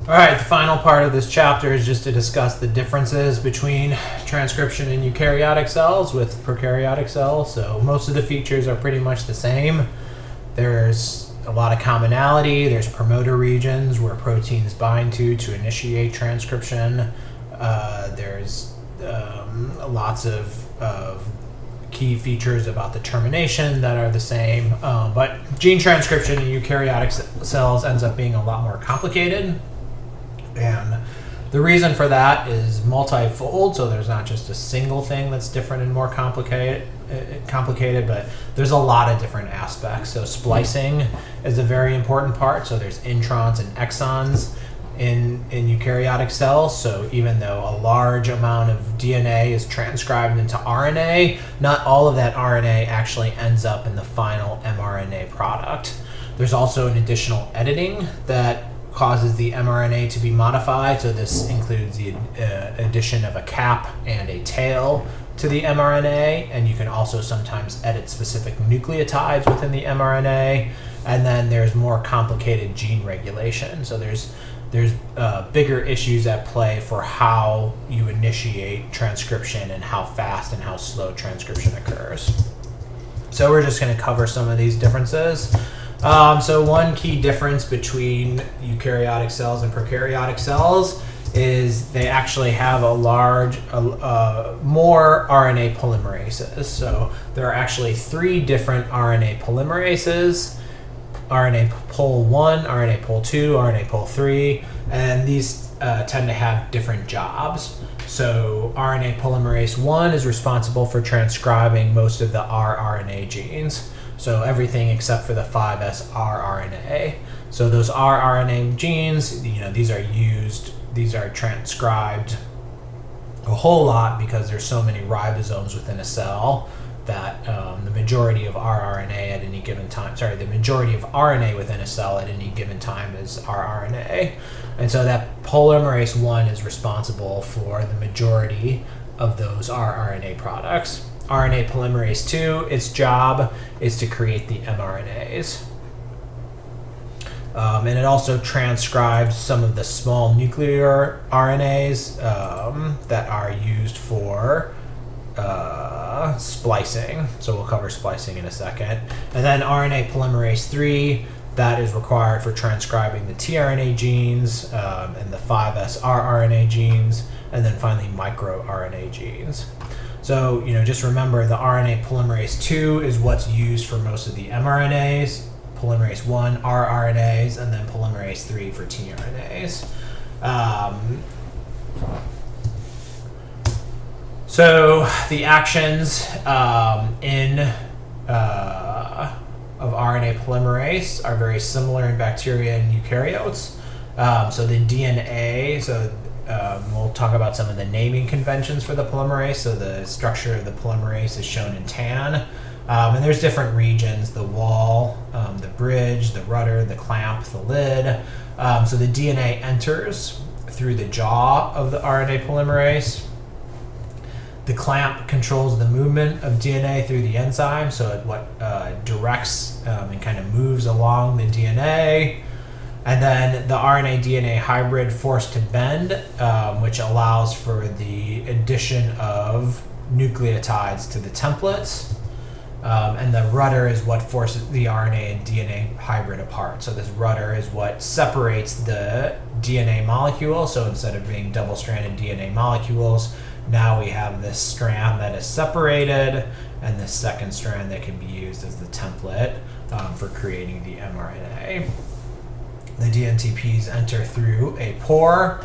All right, the final part of this chapter is just to discuss the differences between transcription in eukaryotic cells with prokaryotic cells. So most of the features are pretty much the same. There's a lot of commonality. There's promoter regions where proteins bind to initiate transcription. There's lots of key features about the termination that are the same. But gene transcription in eukaryotic cells ends up being a lot more complicated. And the reason for that is multifold, so there's not just a single thing that's different and more complicated, but there's a lot of different aspects. So splicing is a very important part. So there's introns and exons in eukaryotic cells. So even though a large amount of DNA is transcribed into RNA, not all of that RNA actually ends up in the final mRNA product. There's also an additional editing that causes the mRNA to be modified. So this includes the addition of a cap and a tail to the mRNA, and you can also sometimes edit specific nucleotides within the mRNA. And then there's more complicated gene regulation. So there's bigger issues at play for how you initiate transcription and how fast and how slow transcription occurs. So we're just going to cover some of these differences. So one key difference between eukaryotic cells and prokaryotic cells is they actually have more RNA polymerases. So there are actually 3 different RNA polymerases: RNA pol 1, RNA pol 2, RNA pol 3, and these tend to have different jobs. So RNA polymerase 1 is responsible for transcribing most of the rRNA genes. So everything except for the 5S rRNA. So those rRNA genes, these are transcribed a whole lot because there's so many ribosomes within a cell that the majority of rRNA at any given time, the majority of RNA within a cell at any given time is rRNA. And so that polymerase 1 is responsible for the majority of those rRNA products. RNA polymerase 2, its job is to create the mRNAs. And it also transcribes some of the small nuclear RNAs that are used for splicing. So we'll cover splicing in a second. And then RNA polymerase 3, that is required for transcribing the tRNA genes and the 5S rRNA genes, and then finally microRNA genes. So, just remember the RNA polymerase 2 is what's used for most of the mRNAs, polymerase 1 rRNAs, and then polymerase 3 for tRNAs. So the actions of RNA polymerase are very similar in bacteria and eukaryotes. So the DNA, we'll talk about some of the naming conventions for the polymerase. So the structure of the polymerase is shown in tan. And there's different regions: the wall, the bridge, the rudder, the clamp, the lid. So the DNA enters through the jaw of the RNA polymerase. The clamp controls the movement of DNA through the enzyme, so it directs and kind of moves along the DNA. And then the RNA-DNA hybrid forced to bend, which allows for the addition of nucleotides to the templates. And the rudder is what forces the RNA and DNA hybrid apart. So this rudder is what separates the DNA molecule. So instead of being double-stranded DNA molecules, now we have this strand that is separated and this second strand that can be used as the template for creating the mRNA. The DNTPs enter through a pore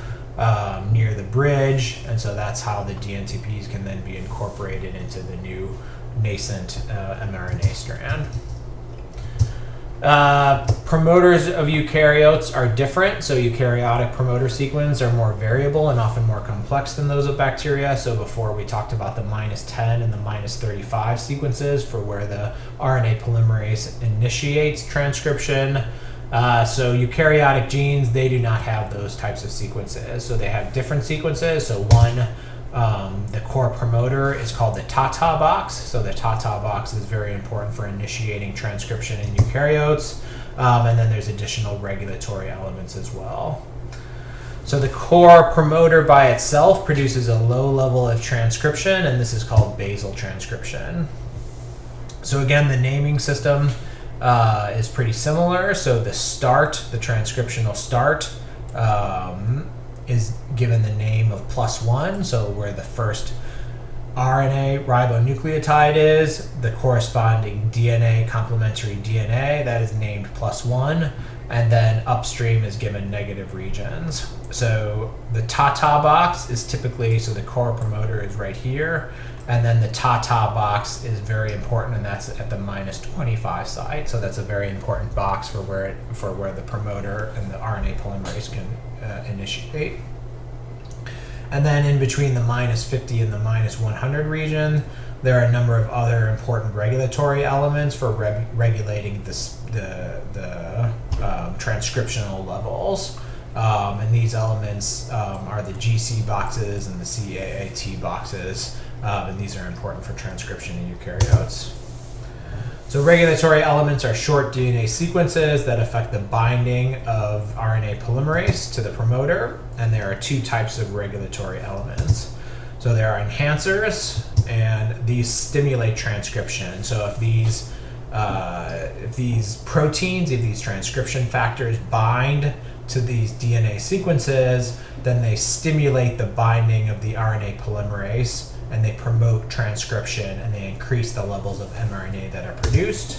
near the bridge, and so that's how the DNTPs can then be incorporated into the new nascent mRNA strand. Promoters of eukaryotes are different. So eukaryotic promoter sequences are more variable and often more complex than those of bacteria. So before we talked about the -10 and the -35 sequences for where the RNA polymerase initiates transcription. So eukaryotic genes, they do not have those types of sequences. So they have different sequences. So one, the core promoter is called the TATA box. So the TATA box is very important for initiating transcription in eukaryotes. And then there's additional regulatory elements as well. So the core promoter by itself produces a low level of transcription, and this is called basal transcription. So again, the naming system is pretty similar. So the start, the transcriptional start, is given the name of +1. So where the first RNA ribonucleotide is, the corresponding DNA, complementary DNA, that is named +1. And then upstream is given negative regions. So the ta-ta box is typically, so the core promoter is right here. And then the ta-ta box is very important, and that's at the -25 side. So that's a very important box for where the promoter and the RNA polymerase can initiate. And then in between the -50 and the -100 region, there are a number of other important regulatory elements for regulating the transcriptional levels. And these elements are the GC boxes and the CAAT boxes. And these are important for transcription in eukaryotes. So regulatory elements are short DNA sequences that affect the binding of RNA polymerase to the promoter, and there are two types of regulatory elements. So there are enhancers, and these stimulate transcription. So if these proteins, if these transcription factors bind to these DNA sequences, then they stimulate the binding of the RNA polymerase, and they promote transcription, and they increase the levels of mRNA that are produced.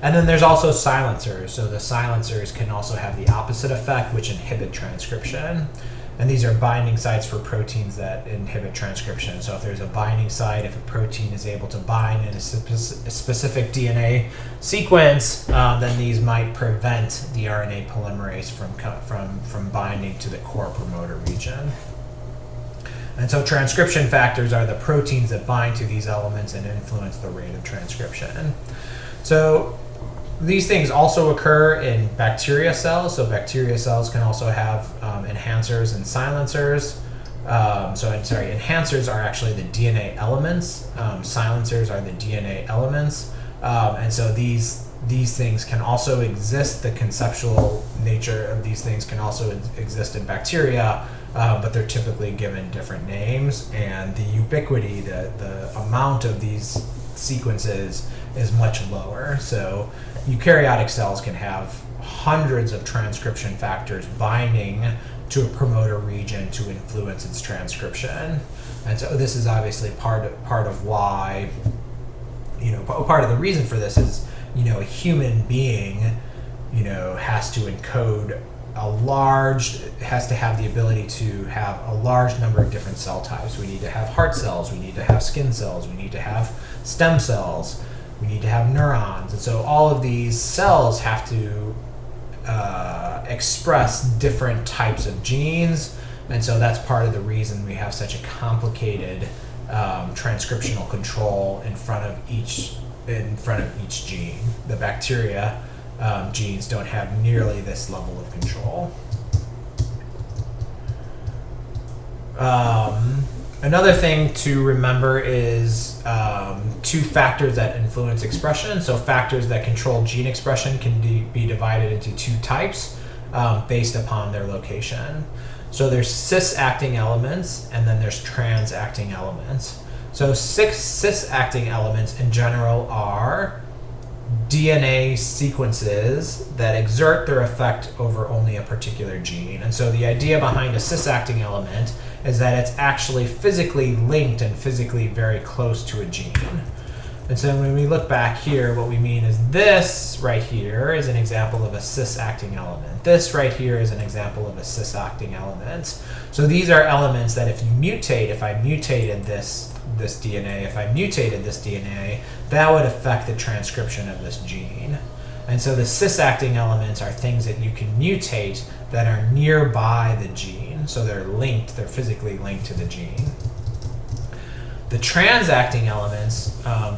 And then there's also silencers. So the silencers can also have the opposite effect, which inhibit transcription. And these are binding sites for proteins that inhibit transcription. So if there's a binding site, if a protein is able to bind in a specific DNA sequence, then these might prevent the RNA polymerase from binding to the core promoter region. And so transcription factors are the proteins that bind to these elements and influence the rate of transcription. So these things also occur in bacteria cells. So bacteria cells can also have enhancers and silencers. Enhancers are actually the DNA elements. Silencers are the DNA elements. And so these things can also exist. The conceptual nature of these things can also exist in bacteria, but they're typically given different names. And the ubiquity, the amount of these sequences is much lower. So eukaryotic cells can have hundreds of transcription factors binding to a promoter region to influence its transcription. And so this is obviously part of why, part of the reason for this is, a human being, has to encode has to have the ability to have a large number of different cell types. We need to have heart cells, we need to have skin cells, we need to have stem cells, we need to have neurons. And so all of these cells have to express different types of genes. And so that's part of the reason we have such a complicated transcriptional control in front of each gene. The bacteria genes don't have nearly this level of control. Another thing to remember is two factors that influence expression. So factors that control gene expression can be divided into two types based upon their location. So there's cis-acting elements, and then there's trans-acting elements. So cis-acting elements in general are DNA sequences that exert their effect over only a particular gene. And so the idea behind a cis-acting element is that it's actually physically linked and physically very close to a gene. And so when we look back here, what we mean is this right here is an example of a cis-acting element. This right here is an example of a cis-acting element. So these are elements that if I mutated this DNA, that would affect the transcription of this gene. And so the cis-acting elements are things that you can mutate that are nearby the gene. So they're physically linked to the gene. The trans-acting elements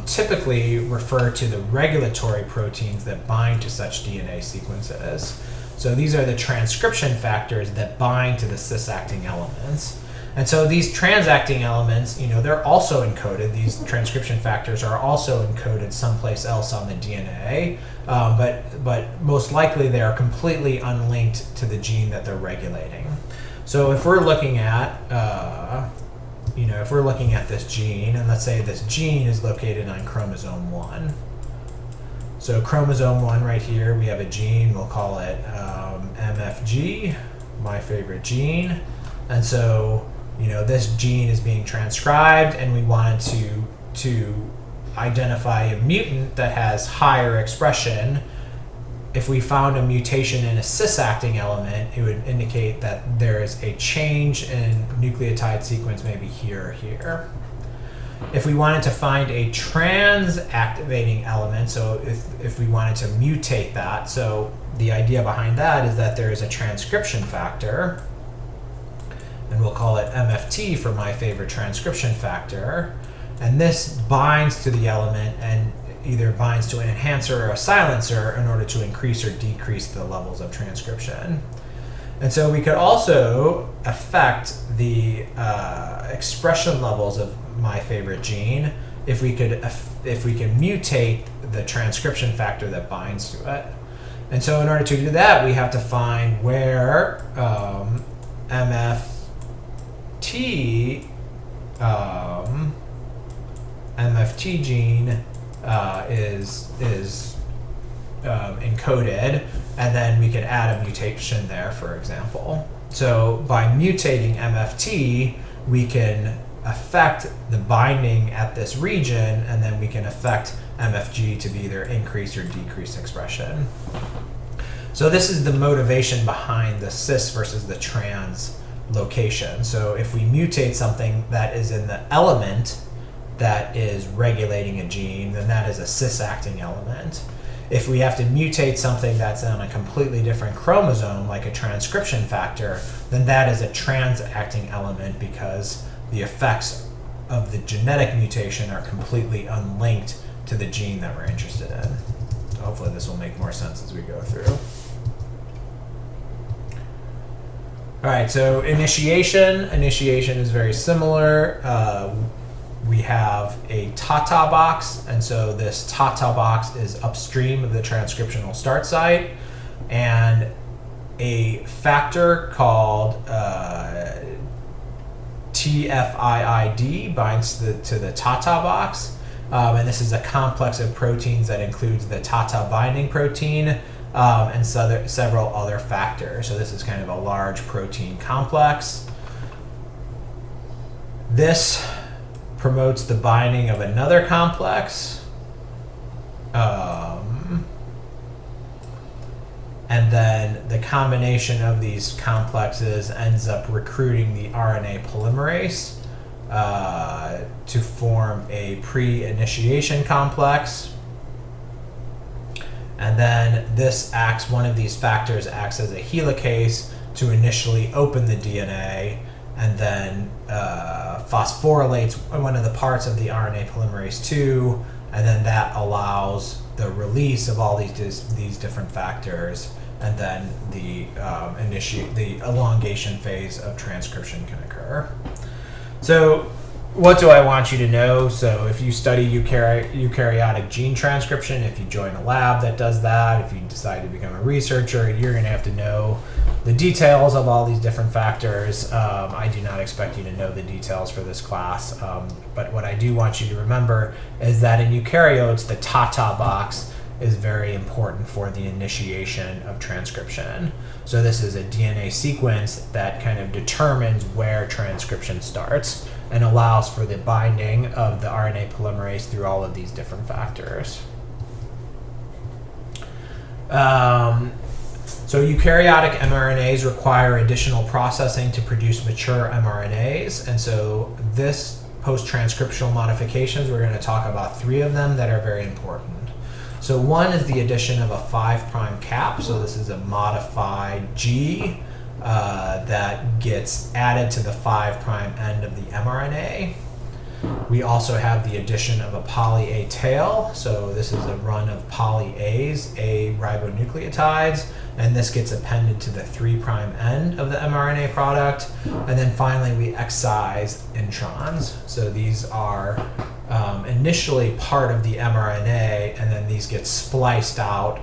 typically refer to the regulatory proteins that bind to such DNA sequences. So these are the transcription factors that bind to the cis-acting elements. And so these trans-acting elements, they're also encoded. These transcription factors are also encoded someplace else on the DNA, but most likely they are completely unlinked to the gene that they're regulating. So if we're looking at, if we're looking at this gene, and let's say this gene is located on chromosome 1. So chromosome 1 right here, we have a gene, we'll call it MFG, my favorite gene. And so, this gene is being transcribed, and we wanted to identify a mutant that has higher expression. If we found a mutation in a cis-acting element, it would indicate that there is a change in nucleotide sequence maybe here or here. If we wanted to find a trans-activating element, so if we wanted to mutate that, so the idea behind that is that there is a transcription factor, and we'll call it MFT for my favorite transcription factor, and this binds to the element and either binds to an enhancer or a silencer in order to increase or decrease the levels of transcription. And so we could also affect the expression levels of my favorite gene if we can mutate the transcription factor that binds to it. And so in order to do that, we have to find where MFT gene is encoded, and then we can add a mutation there, for example. So by mutating MFT, we can affect the binding at this region, and then we can affect MFG to be either increase or decrease expression. So this is the motivation behind the cis versus the trans location. So if we mutate something that is in the element that is regulating a gene, then that is a cis-acting element. If we have to mutate something that's on a completely different chromosome, like a transcription factor, then that is a trans-acting element because the effects of the genetic mutation are completely unlinked to the gene that we're interested in. So hopefully this will make more sense as we go through. All right, so initiation. Initiation is very similar. We have a TATA box, and so this TATA box is upstream of the transcriptional start site, and a factor called TFIID binds to the TATA box, and this is a complex of proteins that includes the TATA binding protein and several other factors. So this is kind of a large protein complex. This promotes the binding of another complex, and then the combination of these complexes ends up recruiting the RNA polymerase to form a pre-initiation complex. And then one of these factors acts as a helicase to initially open the DNA, and then phosphorylates one of the parts of the RNA polymerase 2, and then that allows the release of all these different factors, and then the elongation phase of transcription can occur. So what do I want you to know? So if you study eukaryotic gene transcription, if you join a lab that does that, if you decide to become a researcher, you're going to have to know the details of all these different factors. I do not expect you to know the details for this class, but what I do want you to remember is that in eukaryotes, the TATA box is very important for the initiation of transcription. So this is a DNA sequence that kind of determines where transcription starts and allows for the binding of the RNA polymerase through all of these different factors. So eukaryotic mRNAs require additional processing to produce mature mRNAs, and so this post-transcriptional modifications, we're going to talk about 3 of them that are very important. So one is the addition of a 5' cap, so this is a modified G that gets added to the 5' end of the mRNA. We also have the addition of a poly A tail, so this is a run of poly A's, A ribonucleotides, and this gets appended to the 3' end of the mRNA product. And then finally we excise introns, so these are initially part of the mRNA, and then these get spliced out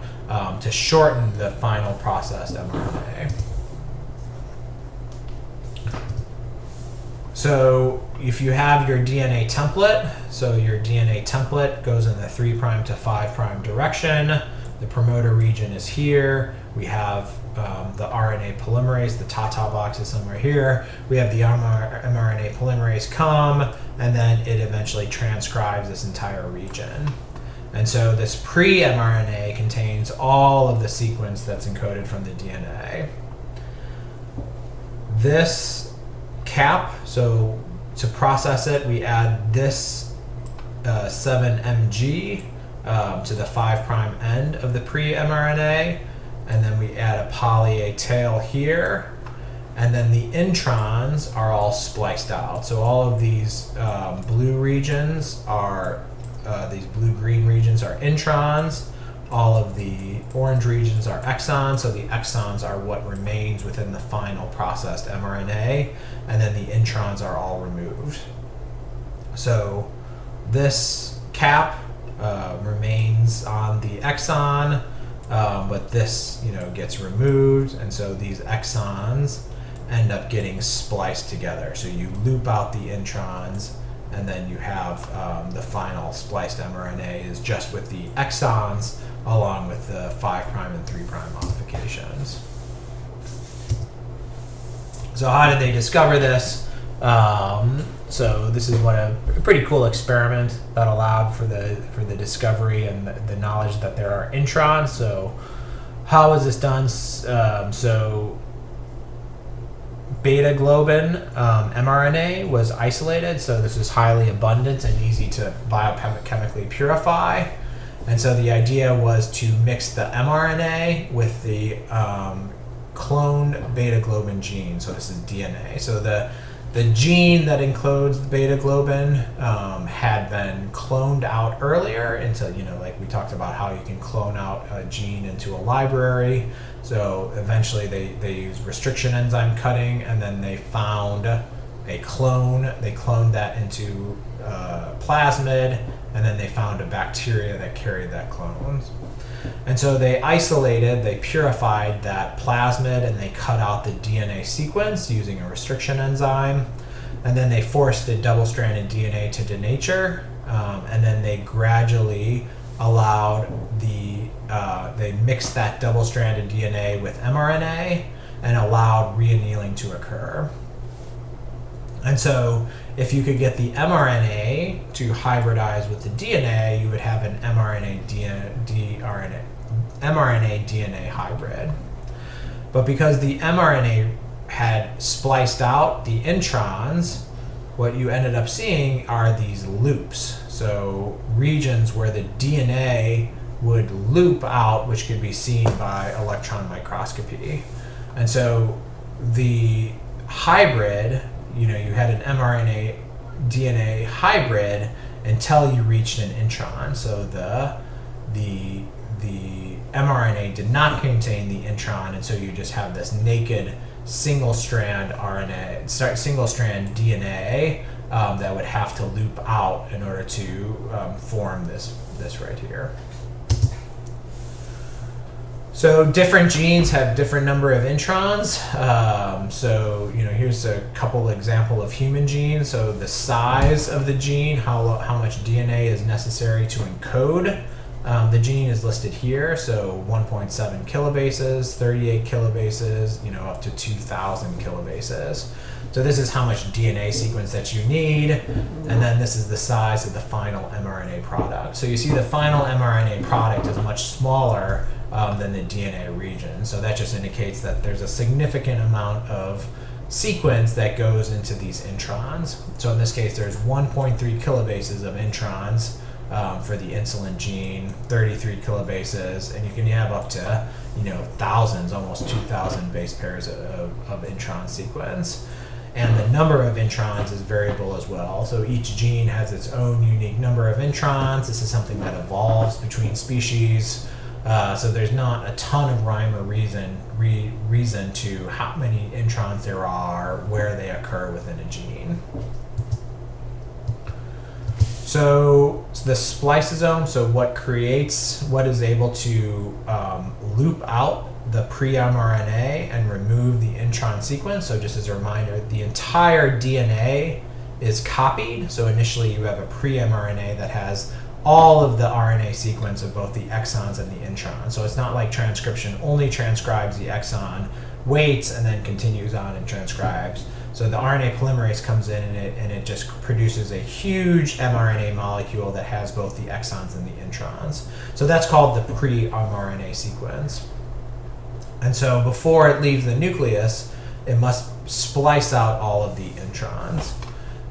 to shorten the final processed mRNA. So if you have your DNA template, so your DNA template goes in the 3' to 5' direction. The promoter region is here. We have the RNA polymerase, the TATA box is somewhere here. We have the mRNA polymerase come, and then it eventually transcribes this entire region. And so this pre-mRNA contains all of the sequence that's encoded from the DNA. This cap, so to process it, we add this 7mg to the 5' end of the pre-mRNA, and then we add a poly A tail here, and then the introns are all spliced out. So all of these blue regions are, these blue-green regions are introns, all of the orange regions are exons, so the exons are what remains within the final processed mRNA, and then the introns are all removed. So this cap remains on the exon, but this, gets removed, and so these exons end up getting spliced together. So you loop out the introns, and then you have the final spliced mRNA is just with the exons along with the 5' and 3' modifications. So how did they discover this? So this is what a pretty cool experiment that allowed for the discovery and the knowledge that there are introns. So how was this done? So beta globin mRNA was isolated, so this was highly abundant and easy to biochemically purify. And so the idea was to mix the mRNA with the cloned beta globin gene. So this is DNA. So the gene that encodes the beta globin had been cloned out earlier into, like we talked about how you can clone out a gene into a library. So eventually they used restriction enzyme cutting, and then they found a clone. They cloned that into plasmid, and then they found a bacteria that carried that clone. And so they purified that plasmid, and they cut out the DNA sequence using a restriction enzyme. And then they forced the double-stranded DNA to denature, and then they gradually allowed they mixed that double-stranded DNA with mRNA and allowed reannealing to occur. And so if you could get the mRNA to hybridize with the DNA, you would have an mRNA DNA hybrid. But because the mRNA had spliced out the introns, what you ended up seeing are these loops. So regions where the DNA would loop out, which could be seen by electron microscopy. And so the hybrid, you had an mRNA DNA hybrid until you reached an intron. So the mRNA did not contain the intron, and so you just have this naked single-strand DNA that would have to loop out in order to form this right here. So different genes have different number of introns. So here's a couple example of human genes. So the size of the gene, how much DNA is necessary to encode the gene is listed here. So 1.7 kilobases, 38 kilobases, up to 2,000 kilobases. So this is how much DNA sequence that you need, and then this is the size of the final mRNA product. So you see the final mRNA product is much smaller than the DNA region. So that just indicates that there's a significant amount of sequence that goes into these introns. So in this case, there's 1.3 kilobases of introns for the insulin gene, 33 kilobases, and you can have up to thousands, almost 2,000 base pairs of intron sequence. And the number of introns is variable as well. So each gene has its own unique number of introns. This is something that evolves between species. So there's not a ton of rhyme or reason to how many introns there are, where they occur within a gene. So the spliceosome, so what is able to loop out the pre-mRNA and remove the intron sequence. So just as a reminder, the entire DNA is copied. So initially you have a pre-mRNA that has all of the RNA sequence of both the exons and the introns. So it's not like transcription only transcribes the exon, waits, and then continues on and transcribes. So the RNA polymerase comes in and it just produces a huge mRNA molecule that has both the exons and the introns. So that's called the pre-mRNA sequence. And so before it leaves the nucleus, it must splice out all of the introns.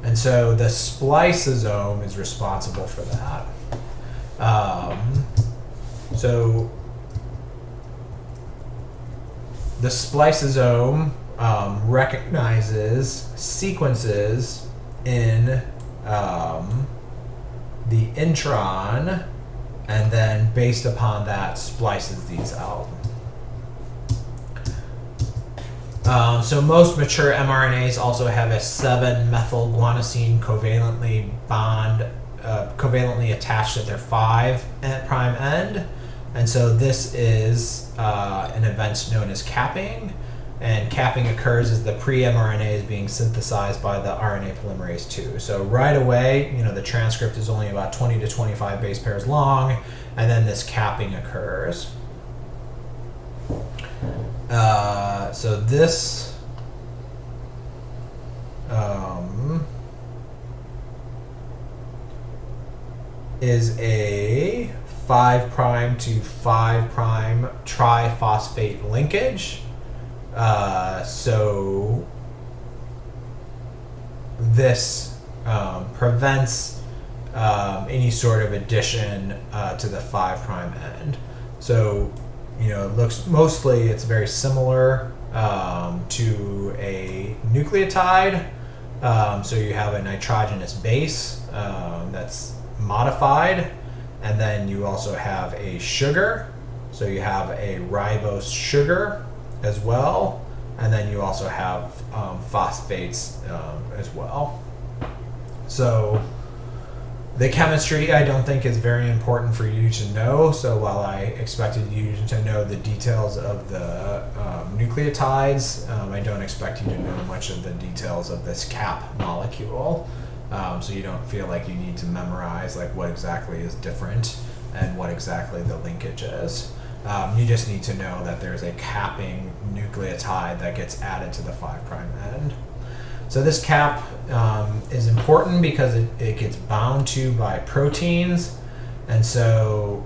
And so the spliceosome is responsible for that. So the spliceosome recognizes sequences in the intron, and then based upon that splices these out. So most mature mRNAs also have a 7-methylguanosine covalently attached at their 5' end. And so this is an event known as capping. And capping occurs as the pre-mRNA is being synthesized by the RNA polymerase II. So right away, the transcript is only about 20 to 25 base pairs long, and then this capping occurs. So this is a 5' to 5' triphosphate linkage. So this prevents any sort of addition to the 5' end. So it looks mostly, it's very similar to a nucleotide. So you have a nitrogenous base that's modified, and then you also have a sugar. So you have a ribose sugar as well, and then you also have phosphates as well. So the chemistry I don't think is very important for you to know. So while I expected you to know the details of the nucleotides, I don't expect you to know much of the details of this cap molecule. So you don't feel like you need to memorize like what exactly is different and what exactly the linkage is. You just need to know that there's a capping nucleotide that gets added to the 5' end. So this cap is important because it gets bound to by proteins, and so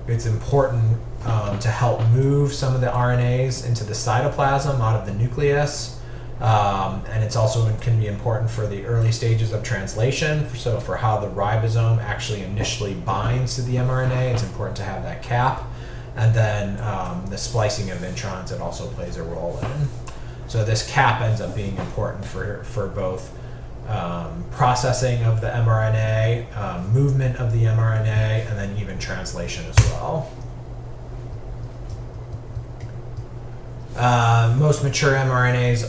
it's important to help move some of the RNAs into the cytoplasm out of the nucleus. And it's also can be important for the early stages of translation. So for how the ribosome actually initially binds to the mRNA, it's important to have that cap. And then the splicing of introns, it also plays a role in. So this cap ends up being important for both processing of the mRNA, movement of the mRNA, and then even translation as well. Most mature mRNAs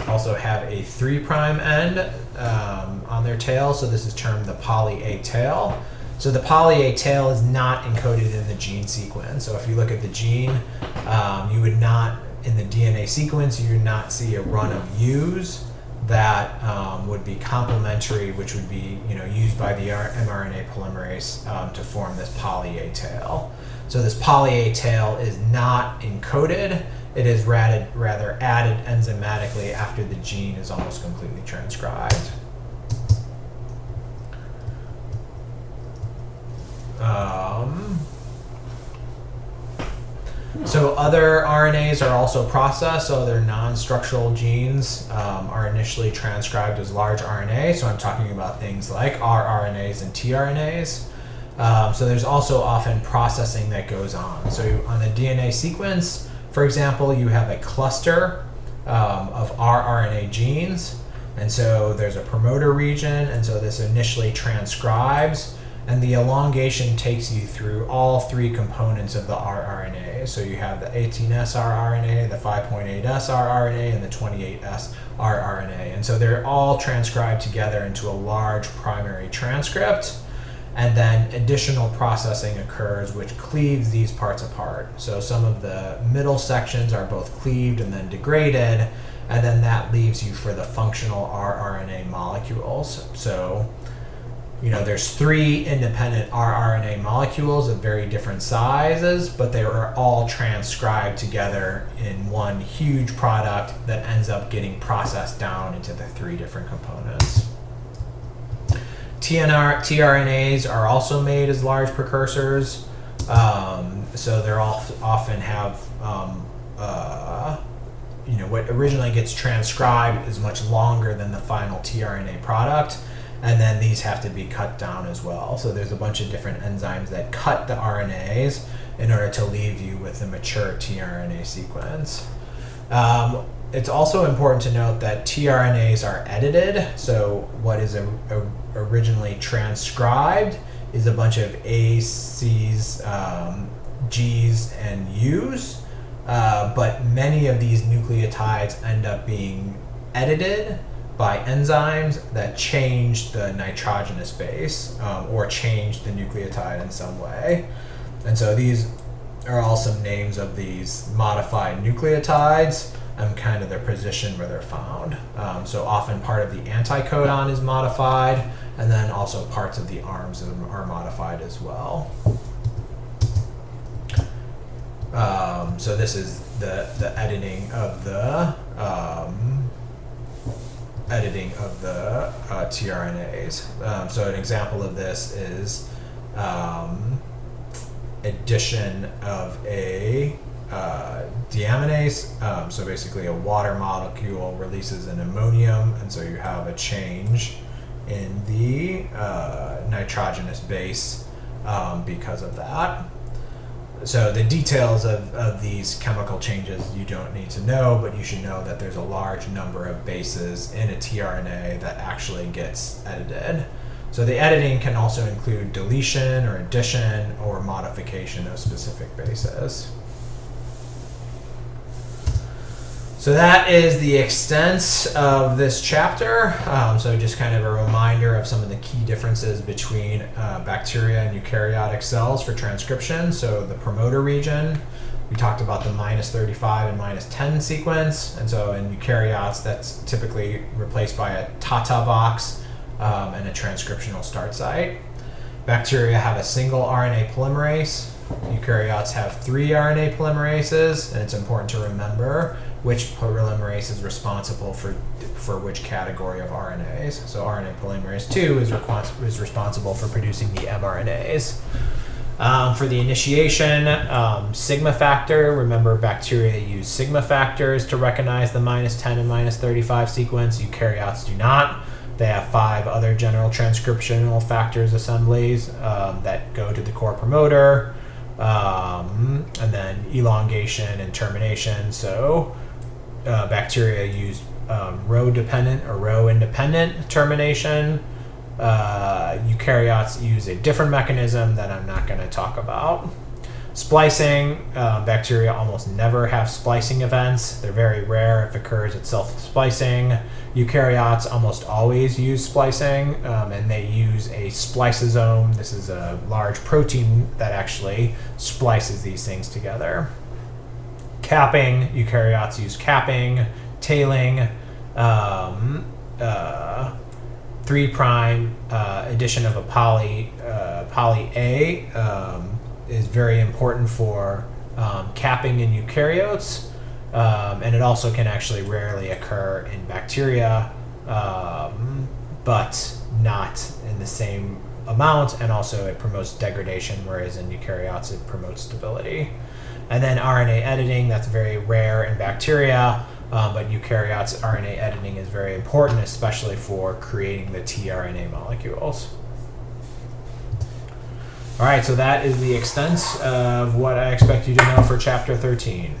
also have a 3' end on their tail, so this is termed the poly A tail. So the poly A tail is not encoded in the gene sequence. So if you look at the gene, you would not, in the DNA sequence, you would not see a run of U's that would be complementary, which would be used by the mRNA polymerase to form this poly A tail. So this poly A tail is not encoded. It is rather added enzymatically after the gene is almost completely transcribed. So other RNAs are also processed, so other non-structural genes are initially transcribed as large RNA. So I'm talking about things like rRNAs and tRNAs. So there's also often processing that goes on. So on a DNA sequence, for example, you have a cluster of rRNA genes, and so there's a promoter region, and so this initially transcribes, and the elongation takes you through all three components of the rRNA. So you have the 18S rRNA, the 5.8S rRNA, and the 28S rRNA. And so they're all transcribed together into a large primary transcript. and then additional processing occurs which cleaves these parts apart. So some of the middle sections are both cleaved and then degraded, and then that leaves you for the functional rRNA molecules. So, there's 3 independent rRNA molecules of very different sizes, but they are all transcribed together in one huge product that ends up getting processed down into the 3 different components. tRNAs are also made as large precursors, so they're often have what originally gets transcribed is much longer than the final tRNA product, and then these have to be cut down as well. So there's a bunch of different enzymes that cut the RNAs in order to leave you with the mature tRNA sequence. It's also important to note that tRNAs are edited, so what is originally transcribed is a bunch of A's, C's, G's, and U's, but many of these nucleotides end up being edited by enzymes that change the nitrogenous base or change the nucleotide in some way. And so these are all some names of these modified nucleotides and kind of their position where they're found. So often part of the anticodon is modified, and then also parts of the arms of them are modified as well. So this is the editing of the tRNAs. So an example of this is addition of a deaminase. So basically a water molecule releases an ammonium, and so you have a change in the nitrogenous base because of that. So the details of these chemical changes you don't need to know, but you should know that there's a large number of bases in a tRNA that actually gets edited. So the editing can also include deletion or addition or modification of specific bases. So that is the extent of this chapter. So just kind of a reminder of some of the key differences between bacteria and eukaryotic cells for transcription. So the promoter region, we talked about the -35 and -10 sequence. And so in eukaryotes, that's typically replaced by a TATA box and a transcriptional start site. Bacteria have a single RNA polymerase. Eukaryotes have 3 RNA polymerases, and it's important to remember which polymerase is responsible for which category of RNAs. So RNA polymerase 2 is responsible for producing the mRNAs. For the initiation, sigma factor, remember bacteria use sigma factors to recognize the -10 and -35 sequence. Eukaryotes do not. They have 5 other general transcriptional factors assemblies that go to the core promoter, and then elongation and termination. So bacteria use row-dependent or row-independent termination. Eukaryotes use a different mechanism that I'm not going to talk about. Splicing, bacteria almost never have splicing events. They're very rare if it occurs at self-splicing. Eukaryotes almost always use splicing, and they use a spliceosome. This is a large protein that actually splices these things together. Capping, eukaryotes use capping. Tailing, 3' addition of a poly A is very important for capping in eukaryotes, and it also can actually rarely occur in bacteria, but not in the same amount, and also it promotes degradation, whereas in eukaryotes it promotes stability. And then RNA editing, that's very rare in bacteria, but eukaryotes RNA editing is very important, especially for creating the tRNA molecules. All right, so that is the extent of what I expect you to know for Chapter 13.